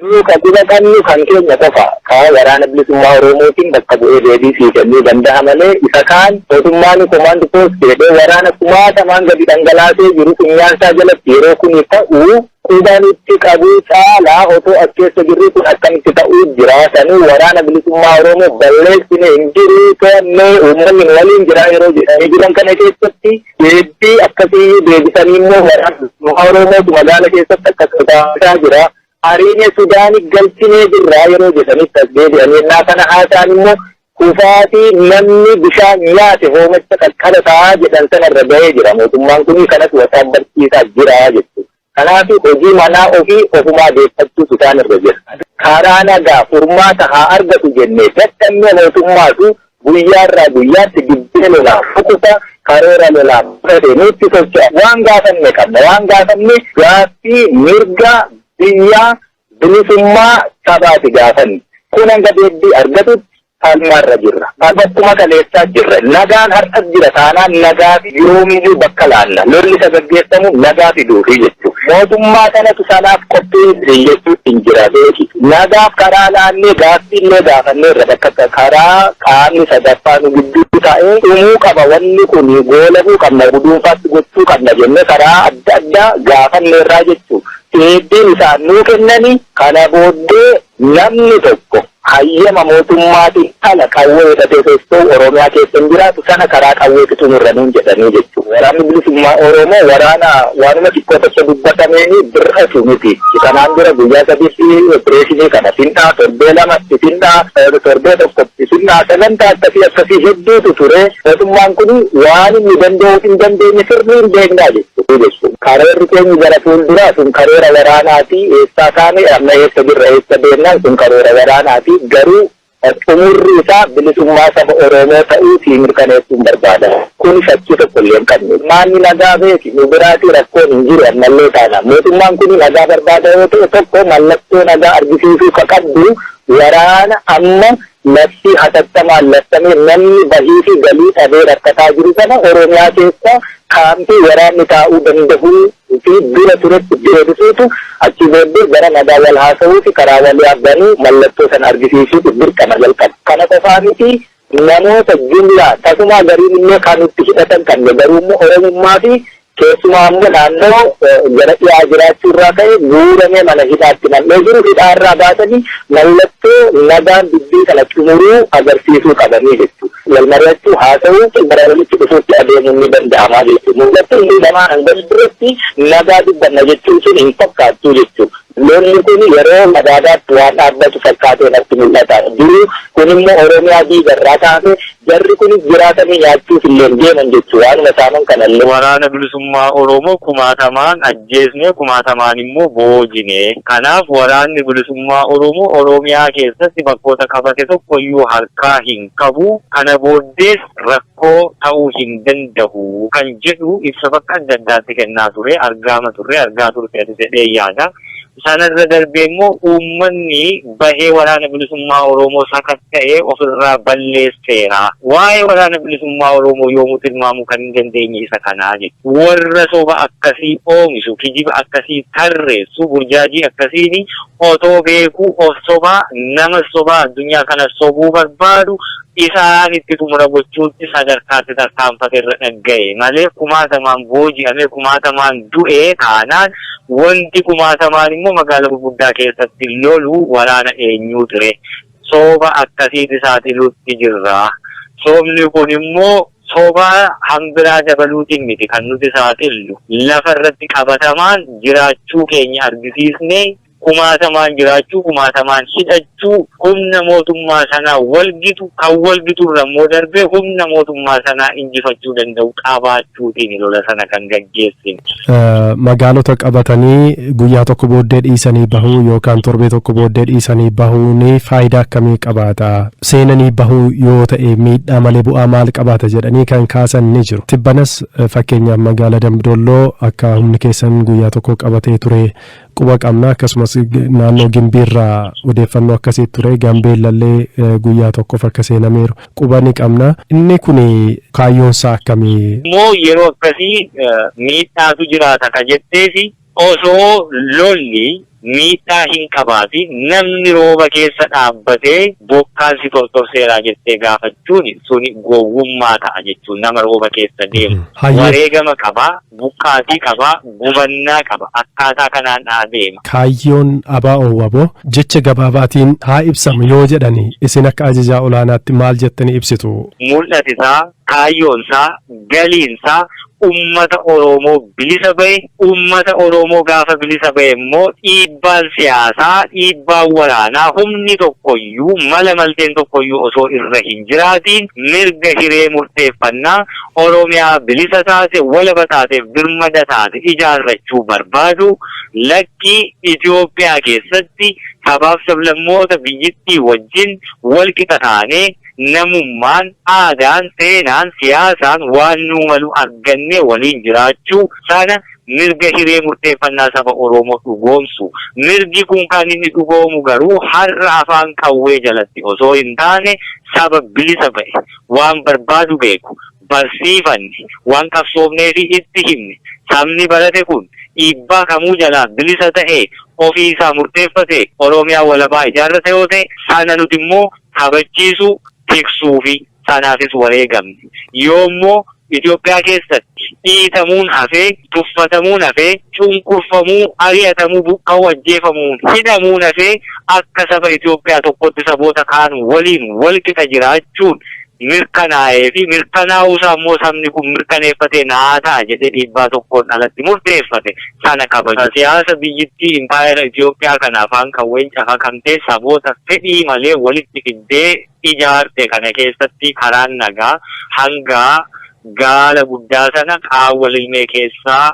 Kabila kannu kan keenya qofa kaa waraana bilisummaa Oromootiin bakka bu'ee deebii sii kennuu danda'a malee isa kaan mootummaan komaandi poost jedhee waraana kumaatamaan gadi dhangalaasee jiru funyaansaa jalatti yeroo kun ta'uu qubaan itti qabuu caalaa otoo as keessa jirru kun akkamitti ta'uu jiraatanii waraana bilisummaa Oromoo balleessine hin jiru to'annee uummanni waliin jira yeroo jedhanii jiran kana keessatti deebii akkasii deebisanii immoo waraana bilisummaa Oromootu magaala keessatti akka sodaataa jira. Ariine Sudaani galchinee jirra yeroo jedhanitti as deebi'anii kana haasaan immoo kufaatii namni bishaan nyaate hoomacha qaqqaba ta'aa jedhan sanarra ga'ee jira. Mootummaan kun kanas wasaan barsiisaa jira jechuudha. Kanaaf hojii manaa ofii ofumaa deeffachuutu isaanirra jira. Karaa nagaa furmaata haa argatu jennee dadhabnee mootummaatu guyyaarraa guyyaatti dibbee lolaa fukuta karoora lolaa nutti socho'a. Waan gaafanne qabna. Waan gaafanne gaaffii mirga biyya bilisummaa sabaati gaafanni kun hanga deebii argatutti falmaarra jirra. Akkuma kaleessaa jirra. Nagaan har'as jira taanaan nagaa fi yoomiyyuu bakka laalla. Lolli isa gaggeessamu nagaa fiduufi jechuudha. Mootummaa kanatu sanaaf qophii jechuutti hin jira beeki. Nagaaf karaa laannee gaaffiillee gaafannee irra bakka karaa qaamni sadaffaa nu gidduu ta'ee dhumuu qaba wanni kun goolabuu qabna guduunfaatti gochuu qabna jennee karaa adda addaa gaafanne irraa jechuudha. Deebiin isaan nuu kennanii kana booddee namni tokko hayyama mootummaatiin ala qawwee hidhatee soosoo Oromiyaa keessa hin jiraatu sana karaa qawwee xumurra nuun jedhanii jechuudha. Waraanni bilisummaa Oromoo waraana waanuma xiqqoo tokko dubbatameen bir'atu miti. Kanaan dura guyyaa sadiitti opereeshinii kana findhaa torbee lamatti findhaa torbee tokkotti findhaa sagantaa akkasii hedduutu ture. Mootummaan kun waan inni danda'uu hin dandeenye sirrii hin beeknaa jechuudha. Karoorri keenya gara fuulduraa sun karoora waraanaati. Eessaa kaane amma eessa jirra eessa deemnaan sun karoora waraanaati. Garuu xumurri isaa bilisummaa saba Oromoo ta'uu fi mirkaneessuun barbaada. Kun shakkii tokkollee hin qabne. Maanni nagaa beeki nu biraati rakkoon hin jiru ammallee taana. Mootummaan kun nagaa barbaada yoo ta'e tokko mallattoo nagaa argisiisuu ka qabdu waraana amma labsii hatattamaan labsamee namni bahii fi galii dhabee rakkataa jiru sana Oromiyaa keessa kaampii waraanni taa'uu danda'u fi dura turetti deebisuutu achi booddee gara nagaa wal haasa'uu fi karaa walii abdanii mallattoo sana argisiisuutu dirqama jalqaba. Kana qofaa miti namoota jumlaa tasumaa gariin immoo kan itti hidhatan kan garuu immoo Oromummaa fi keessumaa immoo naannoo gara dhiyaa jiraachuu irraa ka'e guuramee mana hidhaatti nam'ee jiru hidhaarraa baasanii mallattoo nagaan dubbii kana xumuruu agarsiisuu qabanii jechuudha. Wal mari'achuu haasa'uu gara walitti dhufuutti adeemuun ni danda'amaa jechuudha. Mul'attuu inni lamaan hanga duratti nagaa dubbanna jechuun sun hin fakkaattuu jechuudha. Lolli kun yeroo madaadaatti waan dhaabbatu fakkaatee natti mul'ata. Duruu kun immoo Oromiyaa diigarraa taate jarri kunis jiraatanii nyaachuuf illee deeman jechuudha. Waanuma saaman kanallee. Waraana bilisummaa Oromoo kumaatamaan ajjeesnee kumaatamaan immoo boojine. Kanaaf waraanni bilisummaa Oromoo Oromiyaa keessatti bakkoota qabate tokkoyyuu harkaa hin qabu. Kana booddees rakkoo ta'uu hin danda'u kan jedhu ibsa bakka adda addaatti kennaa ture argaa turte jedhee yaada. Sanarra darbee immoo uummanni bahee waraana bilisummaa Oromoo sakatta'ee ofirraa balleesseera. Waa'ee waraana bilisummaa Oromoo yoomuu tilmaamuu kan hin dandeenye isa kanaa jechuudha. Warra soba akkasii oomishu, kijiba akkasii tarreessu, burjaajii akkasiin otoo beekuu of sobaa nama sobaa addunyaa kana sobuu barbaadu isaan itti xumura gochuutti sadarkaatti tarkaanfate irra dhaga'e malee kumaatamaan booji'amee kumaatamaan du'ee taanaan wanti kumaatamaan immoo magaalaa gurguddaa keessatti lolu waraana eenyuu ture. Soba akkasiiti saaxiluutti jirra. Sobni kun immoo soba hambiraa dabaluutiin miti kan nuti saaxillu. Lafa irratti qabatamaan jiraachuu keenya argisiisnee kumaatamaan jiraachuu, kumaatamaan hidhachuu, humna mootummaa sanaa walgitu, kan walgiturra immoo darbee humna mootummaa sanaa injifachuu danda'u qabaachuutiin lola sana kan gaggeessine. Magaalota qabatanii guyyaa tokko booddee dhiisanii bahuu yookaan torbee tokko booddee dhiisanii bahuun faayidaa akkamii qabaata? Seenanii bahuu yoo ta'e miidhaa malee bu'aa maal qabaata jedhanii kan kaasan ni jiru. Tibbanas fakkeenyaaf magaalaa Dambidolloo akka humni keessan guyyaa tokko qabatee ture quba qabna akkasumas naannoo Gimbiirraa odeeffannoo akkasii ture Gambeellallee guyyaa tokkoof akka seenameeru quba ni qabna. Inni kun kaayyoonsaa akkamii? Moo yeroo akkasii miidhaatu jiraata ka jetteefi osoo lolli miidhaa hin qabaatin namni rooba keessa dhaabbatee bokkaan si tortorseeraa jettee gaafachuun suni gowwummaa ta'a jechuun nama rooba keessa deemu. Wareegama qabaa, buqqaatii qabaa, gubannaa qaba. Akkaataa kanaan deema. Kaayyoon ABO waboo jecha gabaabaatiin haa ibsamu yoo jedhani isin akka ajajaa olaanaatti maal jettanii ibsitu? Mul'ati isaa, kaayyoon isaa, galiin isaa ummata Oromoo bilisa bahe, ummata Oromoo gaafa bilisa bahe immoo dhiibbaan siyaasaa, dhiibbaan waraanaa humni tokkoyyuu mala malteen tokkoyyuu osoo irra hin jiraatiin mirga hiree murteeffannaa Oromiyaa bilisa taate, walaba taateef birmada taate ijaarrachuu barbaadu lakkii Itoophiyaa keessatti sabaaf sablammoota biyyittii wajjin wal qixa taanee namummaan, aadaan, seenaan, siyaasaan waan nu malu arganne waliin jiraachuu sana mirga hiree murteeffannaa saba Oromoo dhugoomsu. Mirgi kun kan inni dhugoomu garuu har'a afaan qawwee jalatti osoo hin taane saba bilisa bahe waan barbaadu beeku barsiifanne waan qabsoofnee fi itti himne sabni barate kun dhiibbaa kamuu jalaa bilisa ta'e ofii isaa murteeffate Oromiyaa walabaa ijaarrate yoo ta'e sana nuti immoo kabachiisu tiksuu fi sanaafis wareegamne. Yoommoo Itoophiyaa keessatti dhiitamuun hafee, tuffatamuun hafee, cunqurfamuu, ari'atamuu, buqqa'uu, ajjeefamuun hidhamuun hafee akka saba Itoophiyaa tokkotti saboota kaan waliin wal qixa jiraachuun mirkanaa'ee fi mirkanaa'uusaa immoo sabni kun mirkaneeffatee naa ta'a jedhee dhiibbaa tokkoon alatti murteeffate sana kabaju. Siyaasa biyyittii impaayera Itoophiyaa kana afaan qawween cafakamtee saboota fedhii malee walitti fiddee ijaarte kana keessatti karaan nagaa hanga gaala guddaa sana qaawwa lilmee keessaa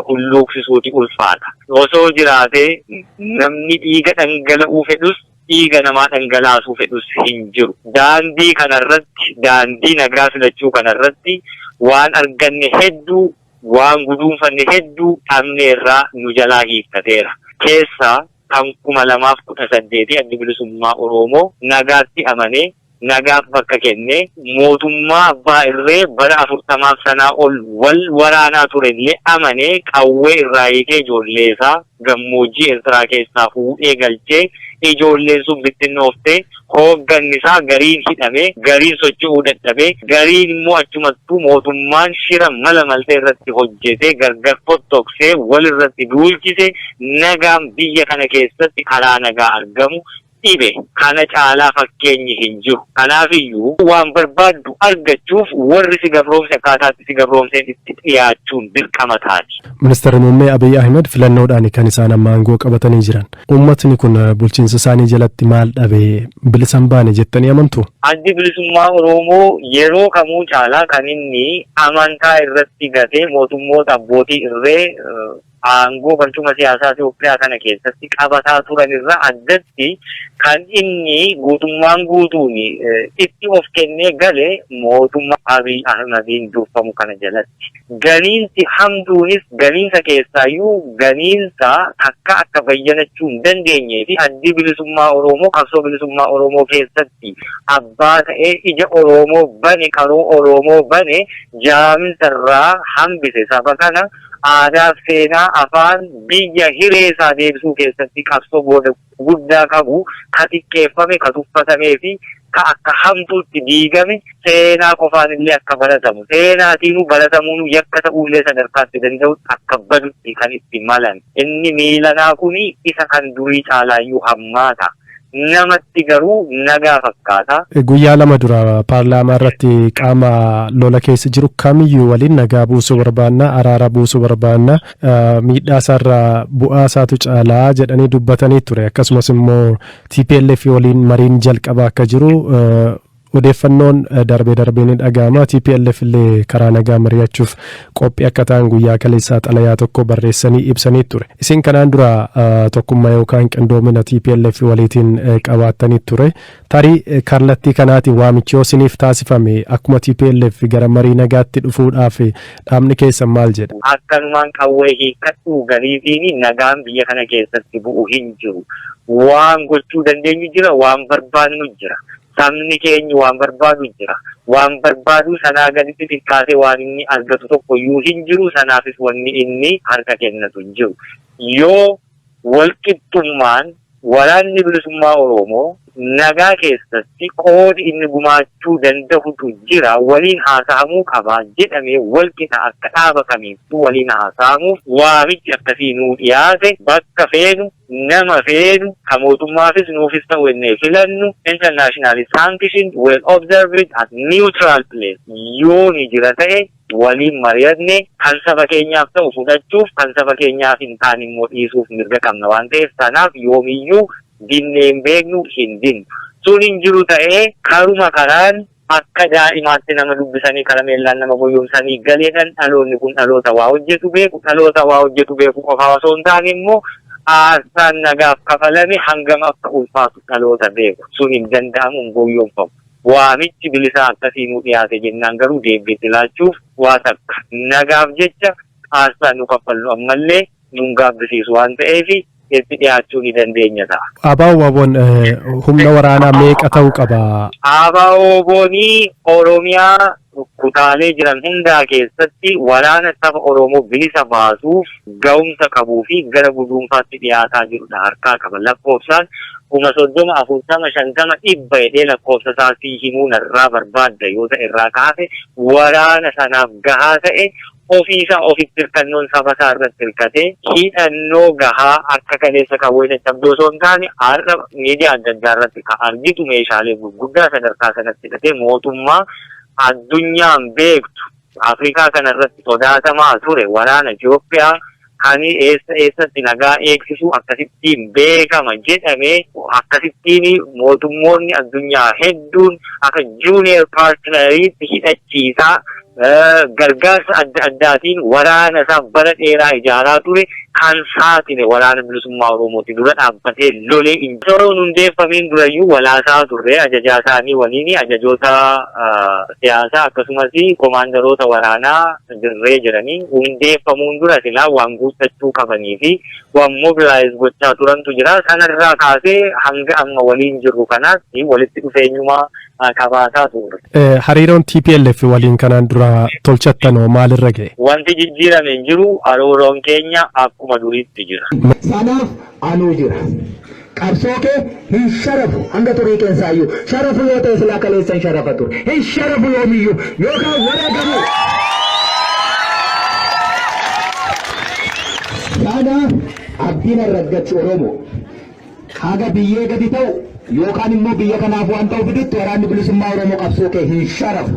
hulluuqsisuuti ulfaata. Osoo jiraatee namni dhiiga dhangala'uu fedhus dhiiga namaa dhangalaasuu fedhus hin jiru. Daandii kanarratti, daandii nagaa filachuu kanarratti waan arganne hedduu, waan guduunfanne hedduu dhabneerraa nu jalaa hiikkateera. Keessaa kan 2018 addi bilisummaa Oromoo nagaatti amanee nagaaf bakka kennee mootummaa abbaa irree bara 40 sanaa ol wal waraanaa turellee amanee qawwee irraa hiikee ijoollee isaa gammoojjii Eertiraa keessaa fuudhee galchee ijoolleen sun bittinnooftee hoogganni isaa gariin hidhamee, gariin socho'uu dadhabee, gariin immoo achumattuu mootummaan shira mala maltee irratti hojjetee gargar fottoksee wal irratti duulchise nagaan biyya kana keessatti karaa nagaa argamu dhibe. Kana caalaa fakkeenyi hin jiru. Kanaafiyyuu waan barbaaddu argachuuf warri si gabroomse akkaataatti si gabroomseen itti dhiyaachuun dirqama taati. Ministeerri Muummee Abiy Ahmed filannoodhaan kan isaan amma aangoo qabatanii jiran. Uummatni kun bulchiinsa isaanii jalatti maal dhabee bilisa hin baane jettanii amantu? Addi bilisummaa Oromoo yeroo kamuu caalaa kan inni amantaa irratti gatee mootummoota abbootii irree aangoo barcuma siyaasaa Itoophiyaa kana keessatti qabataa turan irraa addatti kan inni guutummaan guutuun itti of kennee galee mootummaa Abiy Ahmediin durfamu kana jalatti. Ganiinsi hamduunis ganiinsa keessaayyuu ganiinsa akka bayyanachuu hin dandeenyee fi addi bilisummaa Oromoo qabsoo bilisummaa Oromoo keessatti abbaa ta'ee ija Oromoo bane qaroo Oromoo bane jaaminsarraa hambise saba kana aadaa seenaa afaan biyya hiree isaa deebisuu keessatti qabsoo booda guddaa qabu ka xiqqeeffame ka tuffatamee fi ka akka hamtuutti diigame seenaa qofaan illee akka baratamu seenaatiinuu baratamuun yakka ta'uullee sadarkaatti danda'u akka badutti kan itti malan inni miilanaa kuni isa kan durii caalaayyuu hammaata. Namatti garuu nagaa fakkaata. Guyyaa lama dura paarlaamaa irratti qaama lola keessa jiru kamiyyuu waliin nagaa buusuu barbaanna, araara buusuu barbaanna, miidhaa isaarraa bu'aa isaatu caalaa jedhanii dubbatanii ture. Akkasumas immoo TPLF waliin mariin jalqabaa akka jiru odeeffannoon darbee dhaga'ama. TPLF illee karaa nagaa mari'achuuf qophii akka ta'an guyyaa kaleessaa xalayaa tokko barreessanii ibsanii ture. Isin kanaan dura tokkummaa yookaan qindoomina TPLF waliitiin qabaattanii ture. Tarii kallattii kanaatiin waamichi yoo isiniif taasifame akkuma TPLF gara marii nagaatti dhufuudhaaf dhaabni keessan maal jedha? Akkanumaan qawwee hiikkadhuu gariitiin nagaan biyya kana keessatti bu'u hin jiru. Waan gochuu dandeenyu jira, waan barbaannu jira. Sabni keenya waan barbaadu jira. Waan barbaadu sanaa gaditti xiqqaatee waan inni argatu tokko iyyuu hin jiru. Sanaafis wanni inni harka kennatu hin jiru. Yoo walqixxummaan waraanni bilisummaa Oromoo nagaa keessatti qoodi inni gumaachuu danda'utu jira. Waliin haasa'amuu qaba jedhamee walqixa akka dhaaba kamiittuu waliin haasa'amuuf waamichi akkasii nuu dhiyaate bakka feenu nama feenu kan mootummaafis nuufis ta'u innee filannu internationally sanctioned well observed at neutral place yoo ni jira ta'e waliin mari'anne kan saba keenyaaf ta'u fudhachuuf kan saba keenyaaf hin taane immoo dhiisuuf mirga qabna waan ta'eef sanaaf yoomiyyuu dinneen beeknu hin dinnu. Sun hin jiru ta'ee karuma karaan akka daa'imaatti nama dubbisanii karameellaan nama boyyomsanii galeedhaan dhaloonni kun dhaloota waa hojjetu beeku qofaa osoo hin taane immoo aarsaan nagaaf kafalame hangam akka ulfaatu dhaloota beeku. Sun hin danda'amu hin boyyomfamu. Waamichi bilisaa akkasii nuu dhiyaate jennaan garuu deebiitti laachuuf waa takka nagaaf jecha aarsaan nu kaffallu ammallee nuun gaabbisiisu waan ta'eefi itti dhiyaachuu ni dandeenya ta'a. Abaawoon humna waraanaa meeqa ta'uu qaba? Abaawoonii Oromiyaa kutaalee jiran hundaa keessatti waraana saba Oromoo bilisa baasuuf ga'umsa qabuu fi gara guduunfaatti dhiyaataa jirudha harkaa qaba. Lakkoofsaan 30, 40, 50, 100 jedhee lakkoofsa isaatii himuu narraa barbaadda yoo ta'e irraa kaase waraana sanaaf gahaa ta'e ofiisa ofitti hirkannoon saba isaa irratti hirkatee hidhannoo gahaa akka kaleessa qabu jechabdoo osoo hin taane har'a miidiyaa adda addaa irratti kan argitu meeshaalee gurguddaa sadarkaa sanatti hidhatee mootummaa addunyaan beektu Afrikaa kana irratti sodaatamaa ture waraana Itoophiyaa kan eessatti nagaa eegsisu akkasittiin beekama jedhamee akkasittiin mootummoonni addunyaa hedduun akka junior partneriitti hidhachiisaa gargaarsa adda addaatiin waraana isaa bara dheeraa ijaaraa ture kan saaxile waraana bilisummaa Oromooti dura dhaabbatee lolee injiroon hundeeffameen durayyuu walaasaa turre ajajaa isaanii waliin ajajoota siyaasaa akkasumas komaandaroota waraanaa dirree jiranii hundeeffamuun dura silaa waan guuttachuu qabanii fi waan mobilaayiz gochaa turantu jira. Sanarraa kaasee hanga amma waliin jirru kanaatti walitti dhufeenyumaa kabaasaa ture. Hariiroon TPLF waliin kanaan dura tolchattanoo maalirra ga'e? Wanti jijjiirame hin jiru. Hariiroon keenya akkuma duriitti jira. Sanaaf anuu jira. Qabsoo kee hin sharafu hanga turii keessaayyuu sharafu yoo ta'e silaa kaleessan sharafa ture. Hin sharafu yoomiyyuu yookaan wareegamu. Sanaaf abdiin arraggachi Oromoo haga biyyee gadi ta'u yookaan immoo biyya kanaaf waan ta'u fidutti waraanni bilisummaa Oromoo qabsoo kee hin sharafu.